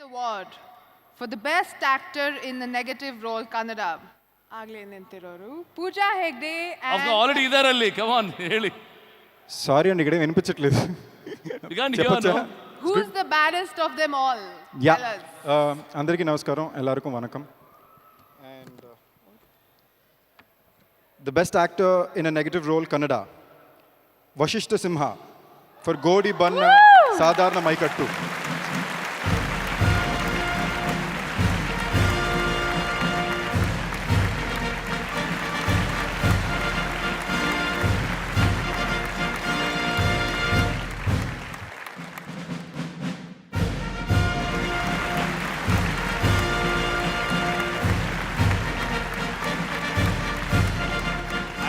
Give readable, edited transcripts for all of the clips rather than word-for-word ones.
Award for the best actor in the negative role Kannada. ಆಗ್ಲೇ ನಿಂತಿರೋರು ಪೂಜಾ Hegde already ఇదారండి కమాన్ ಹೇಳಿ sorry అండి ఇక్కడ వినిపించట్లేదు చెప్పొచ్చా Who is the baddest of them all? Yeah Tell us. అందరికీ నమస్కారం ఎల్లరికం వనకం and the best actor in a negative role Kannada Vasishta Simha for Godhi Banna Sadharana Mykattu.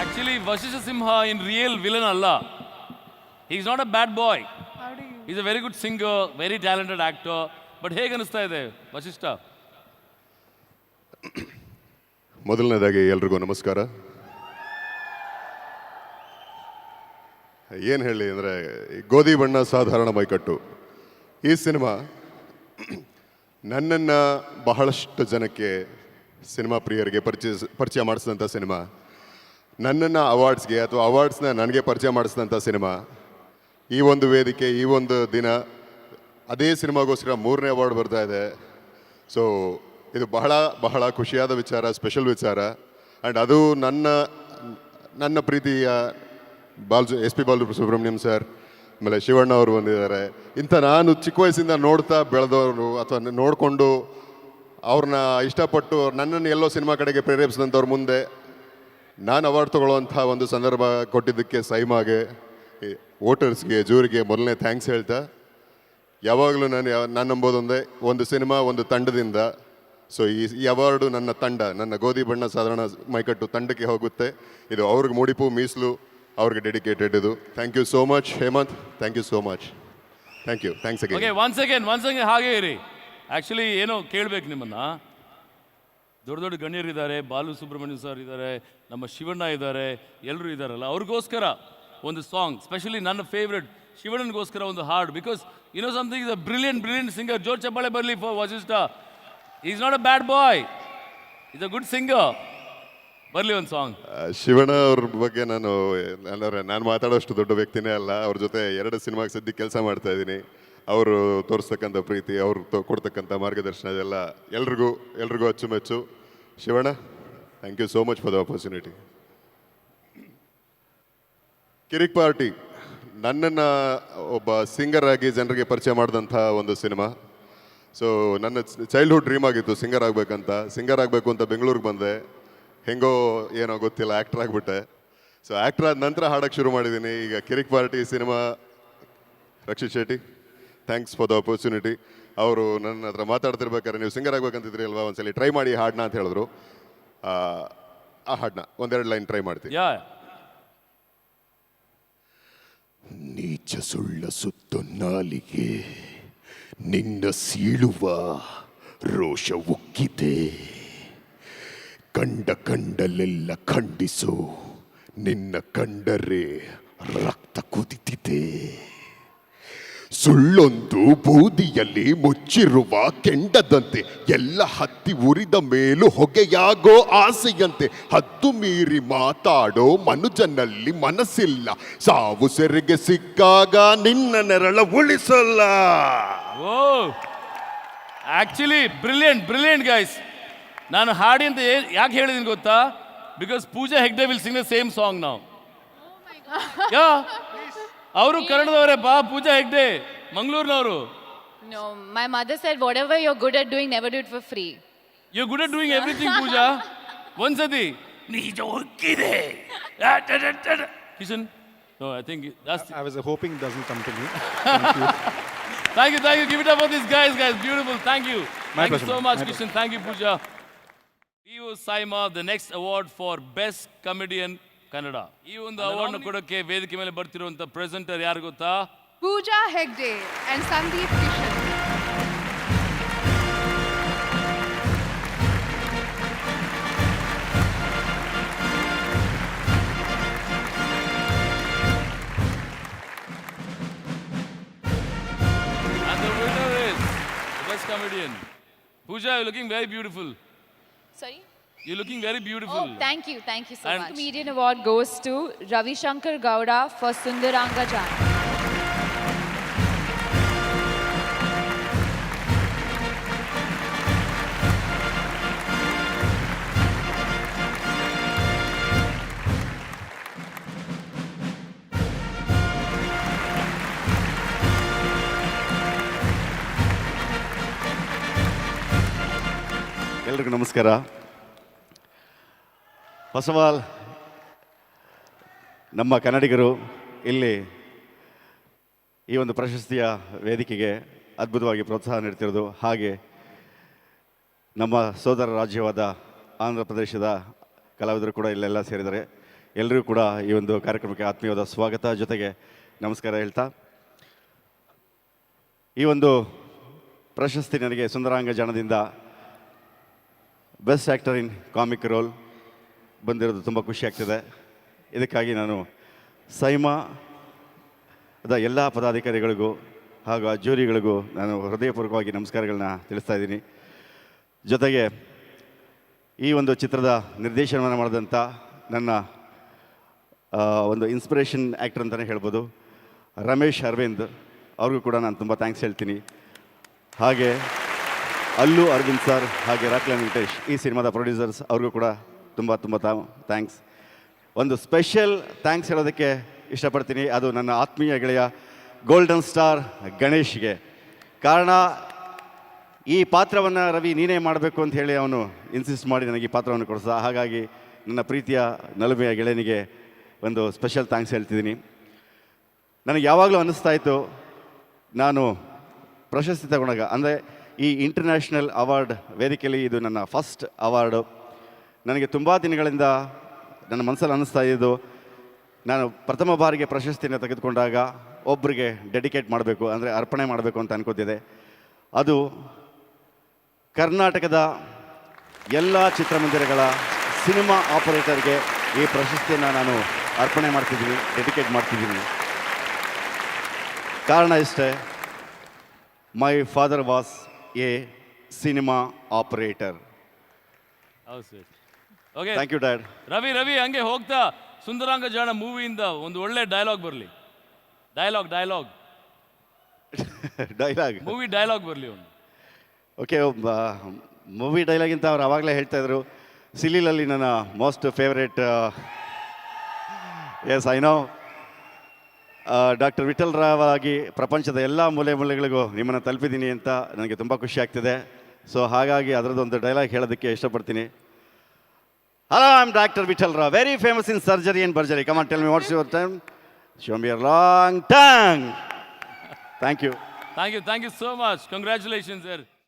Actually, Vashisha Simha in real villain Allah. He's not a bad boy. How do you? He's a very good singer, very talented actor. But ಹೇಗೆ ಅನಿಸ್ತಾ ಇದೆ ವಶಿಷ್ಠ? ಮೊದಲನೇದಾಗಿ ಎಲ್ರಿಗೂ ನಮಸ್ಕಾರ. ಏನು ಹೇಳಿ ಅಂದರೆ ಗೋಧಿ ಬಣ್ಣ ಸಾಧಾರಣ ಮೈಕಟ್ಟು ಈ ಸಿನಿಮಾ ನನ್ನನ್ನು ಬಹಳಷ್ಟು ಜನಕ್ಕೆ ಸಿನಿಮಾ ಪ್ರಿಯರಿಗೆ ಪರಿಚಯ ಮಾಡಿಸಿದಂಥ ಸಿನಿಮಾ, ನನ್ನನ್ನು ಅವಾರ್ಡ್ಸ್ಗೆ ಅಥವಾ ಅವಾರ್ಡ್ಸ್ನ ನನಗೆ ಪರಿಚಯ ಮಾಡಿಸಿದಂಥ ಸಿನಿಮಾ. ಈ ಒಂದು ವೇದಿಕೆ, ಈ ಒಂದು ದಿನ ಅದೇ ಸಿನಿಮಾಗೋಸ್ಕರ 3ನೇ ಅವಾರ್ಡ್ ಬರ್ತಾ ಇದೆ. ಸೊ ಇದು ಬಹಳ ಬಹಳ ಖುಷಿಯಾದ ವಿಚಾರ, ಸ್ಪೆಷಲ್ ವಿಚಾರ. ಆ್ಯಂಡ್ ಅದು ನನ್ನ ಪ್ರೀತಿಯ ಎಸ್ ಪಿ ಬಾಲಸುಬ್ರಹ್ಮಣ್ಯಂ ಸರ್, ಆಮೇಲೆ ಶಿವಣ್ಣ ಅವರು ಬಂದಿದ್ದಾರೆ. ಇಂಥ ನಾನು ಚಿಕ್ಕ ವಯಸ್ಸಿಂದ ನೋಡ್ತಾ ಬೆಳೆದವರು ಅಥವಾ ನೋಡಿಕೊಂಡು ಅವ್ರನ್ನ ಇಷ್ಟಪಟ್ಟು ನನ್ನನ್ನು ಎಲ್ಲೋ ಸಿನಿಮಾ ಕಡೆಗೆ ಪ್ರೇರೇಪಿಸಿದಂಥವ್ರ ಮುಂದೆ ನಾನು ಅವಾರ್ಡ್ ತೊಗೊಳ್ಳೋವಂಥ ಒಂದು ಸಂದರ್ಭ ಕೊಟ್ಟಿದ್ದಕ್ಕೆ ಸೈಮಾಗೆ, ವೋಟರ್ಸ್ಗೆ, ಜೂರಿಗೆ ಮೊದಲನೇ ಥ್ಯಾಂಕ್ಸ್ ಹೇಳ್ತಾ, ಯಾವಾಗಲೂ ನಾನು ನಂಬೋದೊಂದೇ, ಒಂದು ಸಿನಿಮಾ ಒಂದು ತಂಡದಿಂದ. ಸೊ ಈ ಅವಾರ್ಡು ನನ್ನ ಗೋಧಿ ಬಣ್ಣ ಸಾಧಾರಣ ಮೈಕಟ್ಟು ತಂಡಕ್ಕೆ ಹೋಗುತ್ತೆ. ಇದು ಅವ್ರಿಗೆ ಮುಡಿಪು ಮೀಸಲು, ಅವ್ರಿಗೆ ಡೆಡಿಕೇಟೆಡ್ ಇದು. Thank you so much Hemanth, thank you so much. Thank you, thanks again. Okay, one second ಹಾಗೆ ಇರಿ. ಆ್ಯಕ್ಚುಲಿ ಏನೋ ಕೇಳಬೇಕು ನಿಮ್ಮನ್ನು. ದೊಡ್ಡ ದೊಡ್ಡ ಗಣ್ಯರಿದ್ದಾರೆ, ಬಾಲು ಸುಬ್ರಹ್ಮಣ್ಯ ಸರ್ ಇದ್ದಾರೆ, ನಮ್ಮ ಶಿವಣ್ಣ ಇದ್ದಾರೆ, ಎಲ್ಲರೂ ಇದ್ದಾರಲ್ಲ, ಅವ್ರಿಗೋಸ್ಕರ ಒಂದು ಸಾಂಗ್, ಸ್ಪೆಷಲಿ ನನ್ನ ಫೇವ್ರೆಟ್ ಶಿವಣ್ಣನಿಗೋಸ್ಕರ ಒಂದು ಹಾಡು. Because you know something, is a brilliant singer. ಜೋರ್ ಚಪ್ಪಾಳೆ ಬರಲಿ for Vasishtha. Is not a bad boy, is a good singer. ಬರಲಿ ಒಂದು ಸಾಂಗ್. ಶಿವಣ್ಣ ಅವ್ರ ಬಗ್ಗೆ ನಾನು ಮಾತಾಡೋಷ್ಟು ದೊಡ್ಡ ವ್ಯಕ್ತಿನೇ ಅಲ್ಲ. ಅವ್ರ ಜೊತೆ 2 ಸಿನಿಮಾಗೆ ಸದ್ಯ ಕೆಲಸ ಮಾಡ್ತಾ ಇದ್ದೀನಿ. ಅವರು ತೋರಿಸ್ತಕ್ಕಂಥ ಪ್ರೀತಿ, ಅವರು ಕೊಡ್ತಕ್ಕಂಥ ಮಾರ್ಗದರ್ಶನ, ಇದೆಲ್ಲ ಎಲ್ರಿಗೂ ಅಚ್ಚುಮೆಚ್ಚು. Shivanna, thank you so much for the opportunity. Kirik Party ನನ್ನನ್ನು ಒಬ್ಬ ಸಿಂಗರ್ ಆಗಿ ಜನರಿಗೆ ಪರಿಚಯ ಮಾಡಿದಂಥ ಒಂದು ಸಿನಿಮಾ. ಸೊ ನನ್ನ ಚೈಲ್ಡ್ಹುಡ್ ಡ್ರೀಮ್ ಆಗಿತ್ತು ಸಿಂಗರ್ ಆಗಬೇಕು ಅಂತ ಬೆಂಗಳೂರಿಗೆ ಬಂದೆ. ಹೆಂಗೋ ಏನೋ ಗೊತ್ತಿಲ್ಲ, ಆ್ಯಕ್ಟರ್ ಆಗಿಬಿಟ್ಟೆ. ಸೊ ಆ್ಯಕ್ಟರ್ ಆದ ನಂತರ ಹಾಡೋಕ್ಕೆ ಶುರು ಮಾಡಿದ್ದೀನಿ. ಈಗ Kirik Party cinema, Rakshit Shetty, thanks for the opportunity. ಅವರು ನನ್ನ ಹತ್ರ ಮಾತಾಡ್ತಿರ್ಬೇಕಾದ್ರೆ, ನೀವು ಸಿಂಗರ್ ಆಗ್ಬೇಕಂತಿದ್ರಿ ಅಲ್ವಾ, ಒಂದ್ಸಲಿ ಟ್ರೈ ಮಾಡಿ ಹಾಡನ್ನ ಅಂತ ಹೇಳಿದ್ರು. ಆ ಹಾಡನ್ನ 1-2 ಲೈನ್ ಟ್ರೈ ಮಾಡ್ತೀನಿ. ನೀಚ ಸುಳ್ಳ ಸುತ್ತು ನಾಲಿಗೆ ನಿನ್ನ ಸೀಳುವ ರೋಷ ಉಕ್ಕಿದೆ, ಕಂಡಲ್ಲೆಲ್ಲ ಖಂಡಿಸು, ನಿನ್ನ ಕಂಡರೆ ರಕ್ತ ಕುದಿತಿದೆ. ಸುಳ್ಳೊಂದು ಬೂದಿಯಲ್ಲಿ ಮುಚ್ಚಿರುವ ಕೆಂಡದಂತೆ, ಎಲ್ಲ ಹತ್ತಿ ಉರಿದ ಮೇಲೂ ಹೊಗೆಯಾಗೋ ಆಸೆಯಂತೆ. ಹದ್ದು ಮೀರಿ ಮಾತಾಡೋ ಮನುಜನಲ್ಲಿ ಮನಸ್ಸಿಲ್ಲ, ಸಾವು ಸೆರೆಗೆ ಸಿಕ್ಕಾಗ ನಿನ್ನ ನೆರಳ ಉಳಿಸಲ್ಲ. Oh, actually brilliant guys. ನಾನು ಹಾಡಿ ಅಂತ ಯಾಕೆ ಹೇಳಿದ್ದೀನಿ ಗೊತ್ತಾ? Because Pooja Hegde will sing the same song ನಾವು. ಯಾ, ಅವರು ಕನ್ನಡದವರೇ ಬಾ, ಪೂಜಾ ಹೆಗ್ಡೆ ಮಂಗಳೂರಿನವರು. No, my mother said whatever you're good at doing, never do it for free. You're good at doing everything, Pooja. ಒಂದ್ಸತಿ ನಿಜ ಹೊಕ್ಕಿದೆ Kishan. No, I think that's I was hoping it doesn't come to me. Thank you. Give it up for these guys. Beautiful. Thank you. Thank you so much, Kishan. Thank you, Pooja. P.O. Saima, the next award for Best Comedian Kannada. ಈ ಒಂದು ಅವಾರ್ಡ್ನ ಕೊಡೋಕ್ಕೆ ವೇದಿಕೆ ಮೇಲೆ ಬರ್ತಿರುವಂಥ presenter ಯಾರು ಗೊತ್ತಾ? Pooja Hegde and Sandeep Kishan. And the winner is the best comedian. comedian. Pooja, you're looking very beautiful. Sorry? You're looking very beautiful. Oh, thank you so And- much. Comedian award goes to Ravi Shankar Gowda for Sundaranga Jana. ಎಲ್ರಿಗೂ ನಮಸ್ಕಾರ. First of all ನಮ್ಮ ಕನ್ನಡಿಗರು ಇಲ್ಲಿ ಈ ಒಂದು ಪ್ರಶಸ್ತಿಯ ವೇದಿಕೆಗೆ ಅದ್ಭುತವಾಗಿ ಪ್ರೋತ್ಸಾಹ ನೀಡ್ತಿರೋದು, ಹಾಗೆ ನಮ್ಮ ಸೋದರ ರಾಜ್ಯವಾದ ಆಂಧ್ರ ಪ್ರದೇಶದ ಕಲಾವಿದರು ಕೂಡ ಇಲ್ಲೆಲ್ಲ ಸೇರಿದ್ದಾರೆ. ಎಲ್ಲರಿಗೂ ಕೂಡ ಈ ಒಂದು ಕಾರ್ಯಕ್ರಮಕ್ಕೆ ಆತ್ಮೀಯವಾದ ಸ್ವಾಗತ, ಜೊತೆಗೆ ನಮಸ್ಕಾರ ಹೇಳ್ತಾ, ಈ ಒಂದು ಪ್ರಶಸ್ತಿ ನನಗೆ ಸುಂದರಾಂಗ ಜಾಣದಿಂದ best actor in comic role ಬಂದಿರೋದು ತುಂಬ ಖುಷಿ ಆಗ್ತಿದೆ. ಇದಕ್ಕಾಗಿ ನಾನು ಸೈಮಾದ ಎಲ್ಲ ಪದಾಧಿಕಾರಿಗಳಿಗೂ ಹಾಗೂ ಆ ಜೂರಿಗಳಿಗೂ ನಾನು ಹೃದಯಪೂರ್ವಕವಾಗಿ ನಮಸ್ಕಾರಗಳನ್ನ ತಿಳಿಸ್ತಾ ಇದ್ದೀನಿ. ಜೊತೆಗೆ ಈ ಒಂದು ಚಿತ್ರದ ನಿರ್ದೇಶನವನ್ನು ಮಾಡಿದಂಥ ನನ್ನ ಒಂದು ಇನ್ಸ್ಪಿರೇಷನ್ ಆ್ಯಕ್ಟರ್ ಅಂತಲೇ ಹೇಳ್ಬೋದು, ರಮೇಶ್ ಅರವಿಂದ್, ಅವ್ರಿಗೂ ಕೂಡ ನಾನು ತುಂಬ ಥ್ಯಾಂಕ್ಸ್ ಹೇಳ್ತೀನಿ. ಹಾಗೆ ಅಲ್ಲು ಅರವಿಂದ್ ಸರ್ ಹಾಗೆ ರಾಕ್ಲಾ ವೆಂಕಟೇಶ್, ಈ ಸಿನಿಮಾದ ಪ್ರೊಡ್ಯೂಸರ್ಸ್, ಅವ್ರಿಗೂ ಕೂಡ ತುಂಬ ತುಂಬ ಥ್ಯಾಂಕ್ಸ್. ಒಂದು ಸ್ಪೆಷಲ್ ಥ್ಯಾಂಕ್ಸ್ ಹೇಳೋದಕ್ಕೆ ಇಷ್ಟಪಡ್ತೀನಿ, ಅದು ನನ್ನ ಆತ್ಮೀಯ ಗೆಳೆಯ ಗೋಲ್ಡನ್ ಸ್ಟಾರ್ ಗಣೇಶ್ಗೆ. ಕಾರಣ, ಈ ಪಾತ್ರವನ್ನು ರವಿ ನೀನೇ ಮಾಡಬೇಕು ಅಂತ ಹೇಳಿ ಅವನು ಇನ್ಸಿಸ್ಟ್ ಮಾಡಿ ನನಗೆ ಈ ಪಾತ್ರವನ್ನು ಕೊಡಿಸ. ಹಾಗಾಗಿ ನನ್ನ ಪ್ರೀತಿಯ ನಲುಮೆಯ ಗೆಳೆಯನಿಗೆ ಒಂದು ಸ್ಪೆಷಲ್ ಥ್ಯಾಂಕ್ಸ್ ಹೇಳ್ತಿದ್ದೀನಿ. ನನಗೆ ಯಾವಾಗಲೂ ಅನ್ನಿಸ್ತಾ ಇತ್ತು, ನಾನು ಪ್ರಶಸ್ತಿ ತಗೊಂಡಾಗ, ಅಂದರೆ ಈ ಇಂಟರ್ನ್ಯಾಷನಲ್ ಅವಾರ್ಡ್ ವೇದಿಕೆಯಲ್ಲಿ ಇದು ನನ್ನ ಫಸ್ಟ್ ಅವಾರ್ಡು. ನನಗೆ ತುಂಬ ದಿನಗಳಿಂದ ನನ್ನ ಮನಸ್ಸಲ್ಲಿ ಅನ್ನಿಸ್ತಾ ಇದ್ದು, ನಾನು ಪ್ರಥಮ ಬಾರಿಗೆ ಪ್ರಶಸ್ತಿಯನ್ನು ತೆಗೆದುಕೊಂಡಾಗ ಒಬ್ಬರಿಗೆ ಡೆಡಿಕೇಟ್ ಮಾಡಬೇಕು, ಅಂದರೆ ಅರ್ಪಣೆ ಮಾಡಬೇಕು ಅಂತ ಅನ್ಕೋತಿದ್ದೆ. ಅದು ಕರ್ನಾಟಕದ ಎಲ್ಲ ಚಿತ್ರಮಂದಿರಗಳ ಸಿನಿಮಾ ಆಪರೇಟರ್ಗೆ ಈ ಪ್ರಶಸ್ತಿಯನ್ನು ನಾನು ಅರ್ಪಣೆ ಮಾಡ್ತಿದ್ದೀನಿ, ಡೆಡಿಕೇಟ್ ಮಾಡ್ತಿದ್ದೀನಿ. ಕಾರಣ ಇಷ್ಟೇ, my father was a cinema operator. ಹೌದು sir. Okay, thank you dad. Ravi ಹಂಗೆ ಹೋಗ್ತಾ ಸುಂದರಾಂಗ ಜಾಣ ಮೂವಿಯಿಂದ ಒಂದು ಒಳ್ಳೆ ಡೈಲಾಗ್ ಬರಲಿ. ಡೈಲಾಗ್ ಡೈಲಾಗ್ ಮೂವಿ ಡೈಲಾಗ್ ಬರಲಿ ಒಂದು. ಓಕೆ, ಮೂವಿ ಡೈಲಾಗಿಂತ ಅವ್ರು ಆವಾಗಲೇ ಹೇಳ್ತಾಯಿದ್ರು, ಸಿಲಿಲಲ್ಲಿ ನನ್ನ most favourite, yes I know, doctor Vithal Rao ಆಗಿ ಪ್ರಪಂಚದ ಎಲ್ಲ ಮೂಲೆಗಳಿಗೂ ನಿಮ್ಮನ್ನು ತಲುಪಿದ್ದೀನಿ ಅಂತ ನನಗೆ ತುಂಬ ಖುಷಿ ಆಗ್ತಿದೆ. ಸೊ ಹಾಗಾಗಿ ಅದರದ್ದೊಂದು ಡೈಲಾಗ್ ಹೇಳೋದಕ್ಕೆ ಇಷ್ಟಪಡ್ತೀನಿ. Hello, I am doctor Vithal Rao, very famous in surgery and burgery. Come on, tell me what's your time, show me your long tongue. Thank you thank you so much. Congratulations sir.